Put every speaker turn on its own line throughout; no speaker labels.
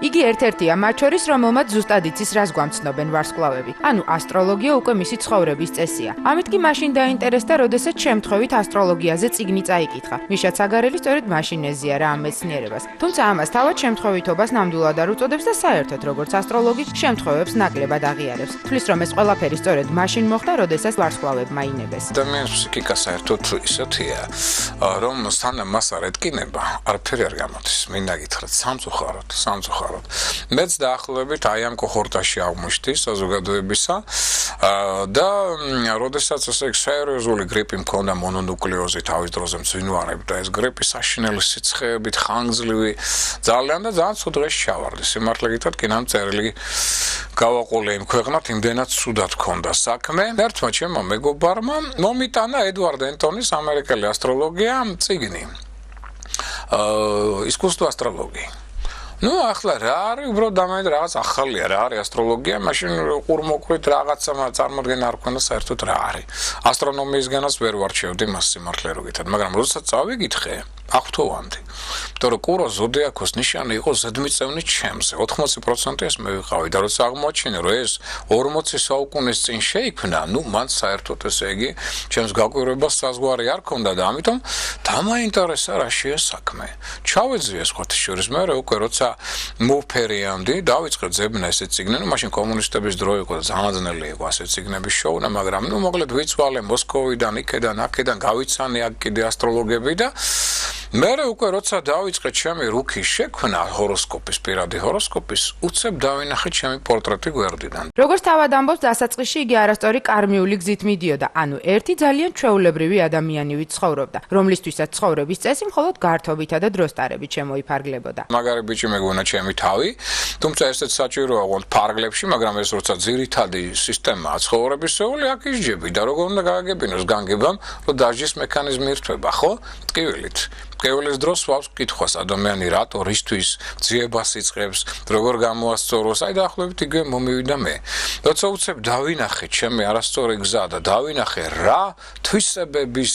იგი ერთ-ერთია მათ შორის, რომელმაც ზუსტად იცის, რას გვამცნობენ ვარსკვლავები. ანუ ასტროლოგია უკვე მისი ცხოვრების წესია. ამით კი მაშინ დაინტერესდა, როდესაც შემთხვევით ასტროლოგიაზე წიგნი წაიკითხა. მიშა ცაგარელი სწორედ მაშინ ეზიარა ამ მეცნიერებას. თუმცა ამას თავად შემთხვევითობას ნამდვილად არ უწოდებს და საერთოდ როგორც ასტროლოგი შემთხვევებს ნაკლებად აღიარებს. თვლის, რომ ეს ყველაფერი სწორედ მაშინ მოხდა, როდესაც ვარსკვლავებმა ინებეს.
ადამიანის ფსიქიკა საერთოდ ისეთია, რომ სანამ მას არ ეთკინება, არაფერი არ გამოდის. მინდა გითხრათ, სამწუხაროდ. მეც დაახლოებით აი ამ კოჰორტაში აღმოჩნდი საზოგადოებისა და როდესაც ესე სერიოზული გრიპი მქონდა მონონუკლეოზი თავის დროზე მძვინვარებდა ეს გრიპი საშინელი სიცხეებით ხანგრძლივი ძალიან ცუდ დღეში ჩავარდი. სიმართლე გითხრათ, კი ამ წერილი გავაყოლე იმ ქვეყნად, იმდენად ცუდად ჰქონდა საქმე. ერთმა ჩემმა მეგობარმა მომიტანა ედვარდ ენტონის ამერიკელი ასტროლოგია წიგნი. Искусство астрологии. Ну, ახლა რა არის, უბრალოდ დამაინტერესა რაღაც ახალია, რა არის ასტროლოგია, მაშინ ყურმოყრით რაღაცა წარმოდგენა არ ქონდა საერთოდ რა არის. ასტრონომიისგანაც ვერ ვარჩევდი მას სიმართლე რო გითხრათ, მაგრამ როდესაც წავიკითხე, აღთოვანდი. იმიტომ რომ კურო ზოდიაქოს ნიშანი იყო ზედმიწევნით ჩემზე, 80% ეს მე ვიყავი და როცა აღმოაჩინე, რომ ეს 40 საუკუნის წინ შეიქმნა, ну, მან საერთოდ ესე იგი ჩემს გაკვირვებას საზღვარი არ ქონდა და ამიტომ დამაინტერესა რა შეა საქმე. ჩავეძვია სხვათა შორის მე უკვე როცა მოვფერიანდი, დავიწყე ძებნა ესე წიგნი, ну, მაშინ კომუნისტების დრო იყო და ზანაძნელი იყო ასე წიგნების შოვნა, მაგრამ ну, მოკლედ ვიცვალე მოსკოვიდან, აქედან გავიცანე აქ კიდე ასტროლოგები და მე უკვე როცა დავიწყე ჩემი რუქის შექმნა ჰოროსკოპის, პირადი ჰოროსკოპის, უცებ დავინახე ჩემი პორტრეტი გვერდიდან.
როგორც თავად ამბობს, დასაწყისში იგი არასწორი კარმიული გზით მიდიოდა, ანუ ერთი ძალიან ჩვეულებრივი ადამიანივი ცხოვრობდა, რომლისთვისაც ცხოვრების წესი მხოლოდ გართობითა და დროსტარებით შემოიფარგლებოდა.
მაგარი ბიჭი მეგონა ჩემი თავი, თუმცა ესეც საჭიროა ვონთ ფარგლებში, მაგრამ ეს როცა ძირითადი სისტემაა ცხოვრებისეული, აქ ისჯები და როგორ უნდა გააგებინოს განგებამ, რომ დაჟის მექანიზმი ირთვება, ხო? ტკივილით. Კეულის დროს ვავს კითხვას ადამიანი რატო რისთვის ძიებას იწყებს, როგორ გამოასწოროს, აი დაახლოებით იგივე მომივიდა მე. როცა უცებ დავინახე ჩემი არასწორი გზა და დავინახე რა თვისებების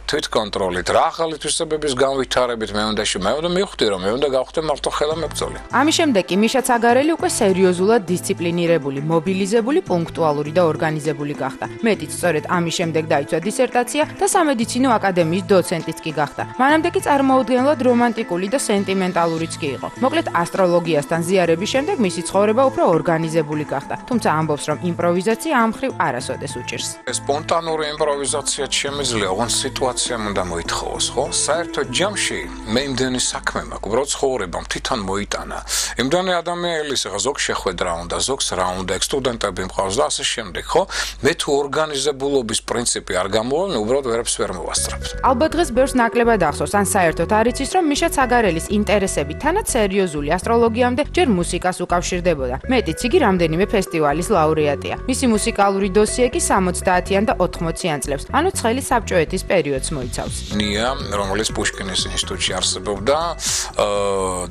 თვითკონტროლით, რა ახალი თვისებების განვითარებით მე უნდა მივხვდი, რომ მე უნდა გავხდე მარტო ხელა მებრძოლი.
ამის შემდეგ კი მიშა ცაგარელი უკვე სერიოზულად დისციპლინირებული, მობილიზებული, პუნქტუალური და ორგანიზებული გახდა. მეტიც სწორედ ამის შემდეგ დაიცვა დისერტაცია და სამედიცინო აკადემიის დოცენტიც კი გახდა. მანამდე კი წარმოუდგენლად რომანტიკული და სენტიმენტალურიც კი იყო. მოკლედ ასტროლოგიასთან ზიარების შემდეგ მისი ცხოვრება უფრო ორგანიზებული გახდა. თუმცა ამბობს, რომ იმპროვიზაცია ამ მხრივ არასოდეს უჭირს.
სპონტანური იმპროვიზაცია შემიძლია, ოღონდ სიტუაციამ უნდა მოითხოვოს, ხო? საერთოდ ჯამში მე იმდენი საქმე მაქვს, უბრალოდ ცხოვრებამ თვითონ მოიტანა. იმდენი ადამიანის ზოგ შეხვედრა უნდა, ზოგს რა უნდა, სტუდენტები მყავს და ასე შემდეგ, ხო? მე თუ ორგანიზებულობის პრინციპი არ გამოვავნე, უბრალოდ ვერაფერს ვერ მოვასწრებ.
ალბათ დღეს ბევრს ნაკლებად ახსოვს, ან საერთოდ არ იცის, რომ მიშა ცაგარელის ინტერესები თანაც სერიოზული ასტროლოგიამდე ჯერ მუსიკას უკავშირდებოდა. მეტიც იგი რამდენიმე ფესტივალის ლაურეატია. მისი მუსიკალური დოსიე კი 70-იან და 80-იან წლებს, ანუ ცხელი საბჭოეთის პერიოდს მოიცავს.
ნია, რომელიც პუშკინის ინსტიტუტში არსებობდა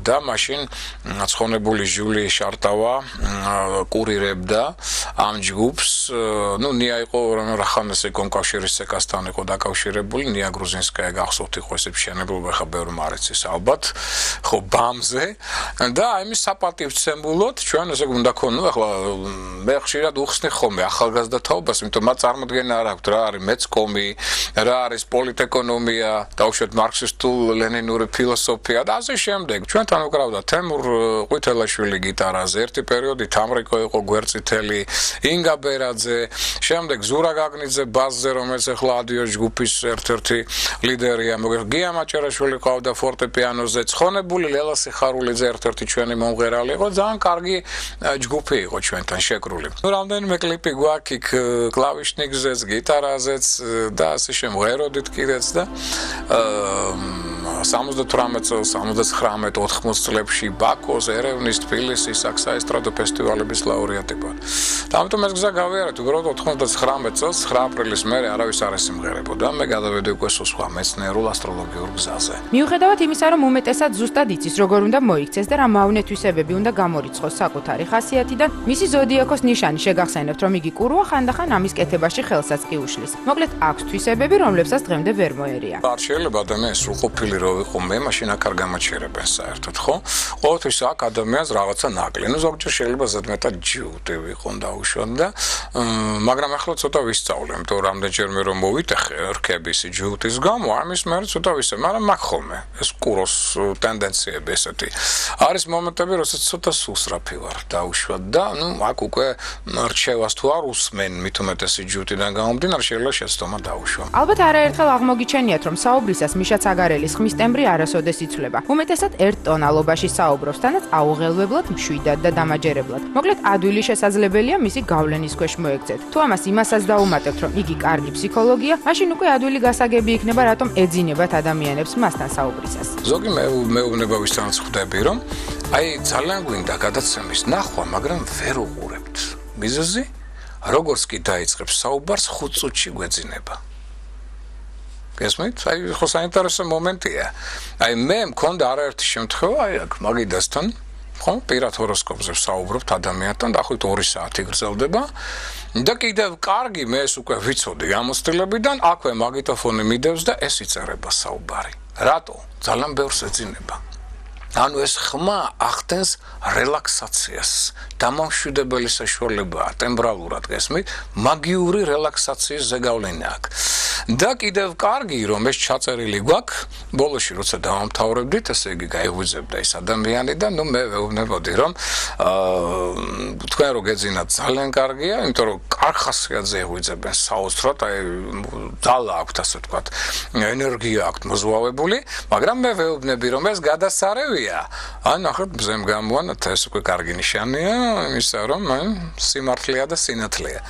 და მაშინ ცხონებული ჟული შარტავა კურირებდა ამ ჯგუფს. ну, ნია იყო რახანასე კომკავშირის სეკასთან იყო დაკავშირებული, ნია გრუზინსკაია გახსოვთ იყო ეს მშენებლობა ხა ბევრი მარიცის ალბათ, ხო ბამზე და აი მის საპატივცემულოდ ჩვენ ესე უნდა ქონო, ახლა მე ხშირად უხსნი ხოლმე ახალგაზრდა თაობას, იმიტომ მათ წარმოდგენა არ აქვს რა არის მეცკომი, რა არის პოლიტეკონომია, დაუშვათ მარქსისტულ-ლენინური ფილოსოფია და ასე შემდეგ. ჩვენთან უკრავდა თემურ ყვითელაშვილი გიტარაზე, ერთი პერიოდი თამრიკო იყო გვერდწითელი, ინგა ბერაძე, შემდეგ ზურა გაგნიძე ბასზე, რომელიც ახლა ადიო ჯგუფის ერთ-ერთი ლიდერია, გია მაჭერაშვილი ყავდა ფორტეპიანოზე, ცხონებული ლელა სიხარულიძე ერთ-ერთი ჩვენი მომღერალი იყო, ძალიან კარგი ჯგუფი იყო ჩვენთან შეკრული. ну, რამდენიმე კლიპი გვაქვს იქ კლავიშნიკზეც, გიტარაზეც და ასე შემღეროდით კიდეც და 78 წელს, 79, 80 წლებში ბაქოს, ერევნის, თბილისის აქ საესტრადო ფესტივალების ლაურეატი ვარ. და ამიტომ ეს გზა გავიარეთ, უბრალოდ 99 წელს 9 აპრილის მერე არავის არ ესიმღერებოდა. მე გადავედი უკვე სხვა მეცნიერულ ასტროლოგიურ გზაზე.
მიუხედავად იმისა, რომ უმეტესად ზუსტად იცის, როგორ უნდა მოიქცეს და რა მავნე თვისებები უნდა გამორიცხოს საკუთარი ხასიათიდან, მისი ზოდიაქოს ნიშანი შეგახსენებთ, რომ იგი კუროა ხანდახან ამის კეთებაში ხელსაც კი უშლის. მოკლედ აქვს თვისებები, რომლებსაც დღემდე ვერ მოერია.
არ შეიძლება ადამიანს სრულყოფილი რო ვიყო მე, მაშინ აქ არ გამაჩერებენ საერთოდ, ხო? ყოველთვის აქ ადამიანს რაღაცა ნაკლი. ნუ ზოგჯერ შეიძლება ზედმეტად ჯიუტი ვიყონ დაუშვათ და მაგრამ ახლა ცოტა ვისწავლე, იმიტომ რომ რამდენჯერმე რომ მოვიტეხე რქების ჯიუტის გამო, ამის მერე ცოტა ვისე, მაგრამ მაგ ხოლმე ეს კუროს ტენდენციები ესეთი. არის მომენტები, როდესაც ცოტა სუსრაფი ვარ დაუშვათ და ნუ აქ უკვე რჩევას თუ არ უსმენ, მით უმეტესი ჯიუტიდან გამომდინარე შეიძლება შეცდომა დაუშვა.
ალბათ არაერთხელ აღმოგიჩენიათ, რომ საუბრისას მიშა ცაგარელის ხმის ტემბრი არასოდეს იცვლება. უმეტესად ერთ ტონალობაში საუბრობს, თანაც აუღელვებლად, მშვიდად და დამაჯერებლად. მოკლედ, ადვილი შესაძლებელია მისი გავლენის ქვეშ მოექცეთ. თუ ამას იმასაც დაუმატებთ, რომ იგი კარგი ფსიქოლოგია, მაშინ უკვე ადვილი გასაგები იქნება, რატომ ეძინებათ ადამიანებს მასთან საუბრისას.
ზოგი მეუბნება ვისაც ხვდები, რომ აი ძალიან გვინდა გადაცემის ნახვა, მაგრამ ვერ უყურებთ. მიზეზი როგორც კი დაიწყებს საუბარს 5 წუთში გვეძინება. გესმით? აი ხო საინტერესო მომენტია. აი მე მქონდა არაერთი შემთხვევა, აი აქ მაგიდასთან, ხო, პირად ჰოროსკოპზე ვსაუბრობთ ადამიანთან, დაახლოებით 2 საათი გრძელდება. და კიდევ კარგი მე ეს უკვე ვიცოდი გამოცდილებიდან, აქვე მაგიტოფონი მიდევს და ეს იწერება საუბარი. რატო? ძალიან ბევრს ეძინება. ანუ ეს ხმა ახდენს რელაქსაციას. დამამშვიდებელი საშუალებაა ტემბრალურად გესმით, მაგიური რელაქსაციის ზეგავლენა აქვს. და კიდევ კარგი რომ ეს ჩაწერილი გვაქვს, ბოლოში როცა დავამთავრებდით, ესე იგი გაიღვიძებდა ეს ადამიანი და ნუ მე ვეუბნებოდი რომ თქვენ რო გეძინათ ძალიან კარგია, იმიტომ რომ კარგ ხასიათზე იღვიძებენ საოცრად, აი ძალა აქვთ ასე ვთქვათ, ენერგია აქვთ მოზვავებული, მაგრამ მე ვეუბნები რომ ეს გადასარევია. ან ნახეთ მზემ გამოვანათ, ეს უკვე კარგი ნიშანია იმისა რომ სიმართლეა და სინათლეა.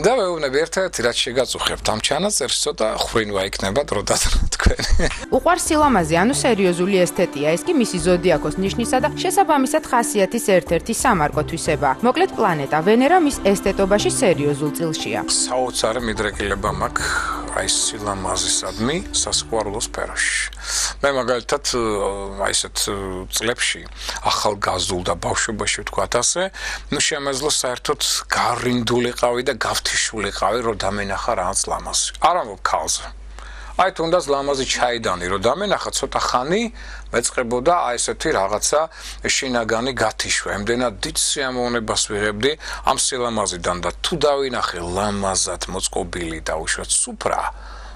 და ვეუბნები ერთ-ერთი რაც შეგაწუხებთ ამ ჩანაწერს ცოტა ხვინვა იქნება დროდადრო თქვენ.
უყვარს სილამაზე, ანუ სერიოზული ესთეტია, ეს კი მისი ზოდიაქოს ნიშნისა და შესაბამისად ხასიათის ერთ-ერთი სამარკო თვისებაა. მოკლედ პლანეტა ვენერა მის ესთეტობაში სერიოზულ წილშია.
საოცარი მიდრეკილება მაქვს აი სილამაზისადმი სასიყვარულო სფეროში. მე მაგალითად აი ესეთ წლებში ახალგაზრდულ და ბავშვობაში ვთქვათ ასე, ნუ შემეძლო საერთოდ გარინდულიყავი და გავთიშულიყავი, რომ დამენახა რაღაც ლამაზი. არა მოკალზე. აი თუნდაც ლამაზი ჩაიდანი რომ დამენახა ცოტა ხანი მეწყებოდა აი ესეთი რაღაცა შინაგანი გათიშვა. ემდენად დიდ სიამოვნებას ვიღებდი ამ სილამაზიდან და თუ დავინახე ლამაზად მოწყობილი და უშუალოდ სუფრა,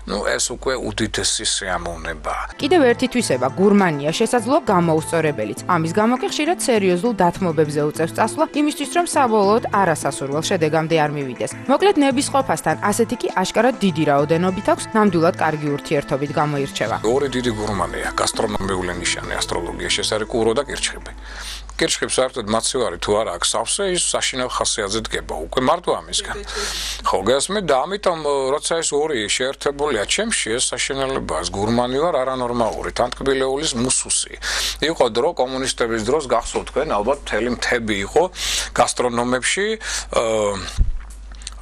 ნუ ეს უკვე უდიდესი სიამოვნებაა.
კიდევ ერთი თვისება, გურმანია შესაძლოა გამოუსწორებელიც. ამის გამო კი ხშირად სერიოზულ დათმობებზე უწევს წასვლა, იმისთვის რომ საბოლოოდ არასასურველ შედეგამდე არ მივიდეს. მოკლედ ნებისყოფასთან ასეთი კი აშკარად დიდი რაოდენობით აქვს, ნამდვილად კარგი ურთიერთობით გამოირჩევა.
ორი დიდი გურმანია, გასტრონომიული ნიშანი ასტროლოგიაში, ეს არის კურო და კირჩხიბი. კირჩხიბს საერთოდ მაცივარი თუ არა აქვს სავსე, ის საშინელ ხასიათზე დგება, უკვე მარტო ამისგან. ხო, გასმით და ამიტომ როცა ეს ორი შეერთებულია ჩემში, ეს საშინელებაა, გურმანი ვარ არანორმალური, თანტკბილეულის მუსუსი. იყო დრო კომუნისტების დროს გახსოვთ თქვენ, ალბათ მთელი მთები იყო გასტრონომებში,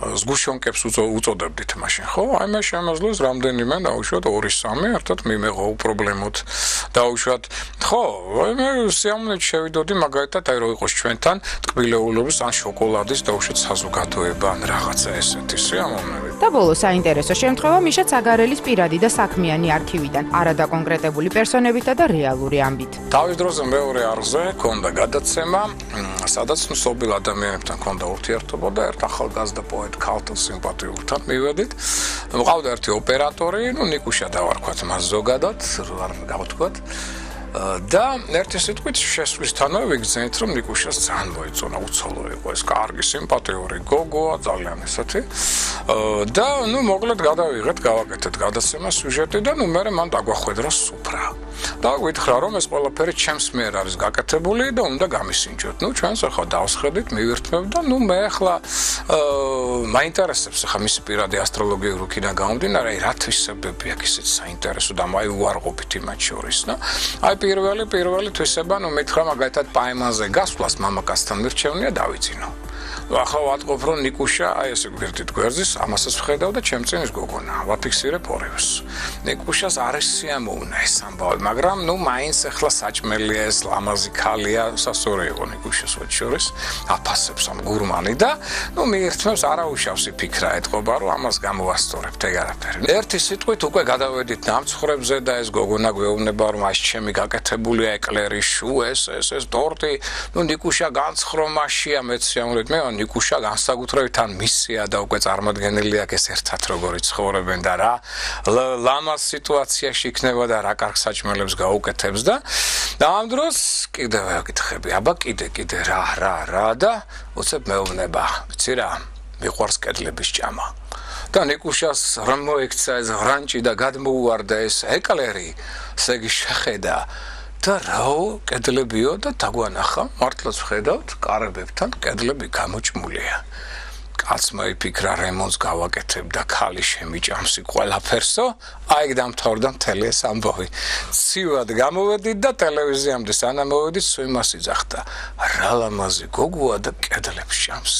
ზგუშონკებს უწოდებდით მაშინ, ხო? აი მე შემეძლოს რამდენიმე დაუშვათ 2-3 ერთად მიმეღო უპრობლემოდ დაუშვათ. ხო, აი მე სიამოვნებით შევიდოდი მაგალითად აი რო იყოს ჩვენთან ტკბილეულობის ან შოკოლადის დაუშვათ საზოგადოება ან რაღაცა ესეთი სიამოვნები.
და ბოლო საინტერესო შემთხვევა მიშა ცაგარელის პირადი და საქმიანი არქივიდან, არადაკონკრეტებული პერსონებითა და რეალური ამბით.
თავის დროზე მეორე არხზე ქონდა გადაცემა, სადაც მსოფლიო ადამიანებთან ქონდა ურთიერთობა და ერთ ახალგაზრდა პოეტ ქალთან სიმპათიურთან მივედით. მყავდა ერთი ოპერატორი, ნუ ნიკუშა დავარქვათ მას ზოგადად, არ გავთქვათ. და ერთი სიტყვით შესვლისთანავე ვიგრძნით, რომ ნიკუშას ძალიან მოეწონა, უცოლო იყო ეს კარგი სიმპათიური გოგოა, ძალიან ესეთი. და ნუ მოკლედ გადავიღეთ, გავაკეთეთ გადაცემა სიუჟეტი და ნუ მე მან დაგვახვედრა სუფრა. და გითხრა რომ ეს ყველაფერი ჩემს მიერ არის გაკეთებული და უნდა გამისინჯოთ. ნუ ჩვენს ახლა დავსხედით, მივირთმევ და ნუ მე ახლა მაინტერესებს ახლა მისი პირადი ასტროლოგიური რუკიდან გამომდინარე, რა თვისებები აქვს ისეთ საინტერესო და აი უარყოფით იმათ შორის, და აი პირველი თვისება, ნუ მითხრა მაგალითად პაემანზე გასვლას მამაკაცთან მირჩევნია დავიძინო. ახლა ვატყობ რომ ნიკუშა აი ესე გვერდით გვერდის ამასაც ვხედავ და ჩემ წინ ის გოგონა ვაფიქსირებ ორივეს ნიკუშას არ ეს სიამოვნა ეს ამბავი მაგრამ ნუ მაინც ახლა საჭმელია ეს ლამაზი ქალია სასწორე იყო ნიკუშას ვაჩორეს აფასებს ამ გურმანი და ნუ მიერთმევს არაუშავსი ფიქრა ეთყობა რომ ამას გამოვასწორებთ ეგ არაფერი ერთი სიტყვით უკვე გადავედით დამცხრებზე და ეს გოგონა გვეუბნება რომ ეს ჩემი გაკეთებულია ეკლერი შუ ეს ტორტი ნუ ნიკუშა განცხრომაშია მეც ამრეთ მე ნიკუშა განსაკუთრებით ან მისია და უკვე წარმოდგენილი აქვს ეს ერთად როგორი ცხოვრობენ და რა ლამაზ სიტუაციაში იქნება და რა კარგ საჭმელებს გაუკეთებს და ამ დროს კიდევ ეკითხები აბა კიდე რა და უცებ მეუბნება ვიცი რა მიყვარს კედლების ჭამა და ნიკუშას რა მოექცა ეს ღრანჭი და გადმოუვარდა ეს ეკლერი ესე იგი შეხედა და რაო კედლებიო და დაგვანახა მართლაც ვხედავთ კარებებთან კედლები გამოჭმულია კაცმა იფიქრა რემონტს გავაკეთებ და ქალი შემიჭამსი ყველაფერსო აი დამთავრდა მთელი ეს ამბავი ცივად გამოვედით და ტელევიზიამდე სანამ მოვედით სვიმას იძახდა რა ლამაზი გოგოა და კედლებს ჭამს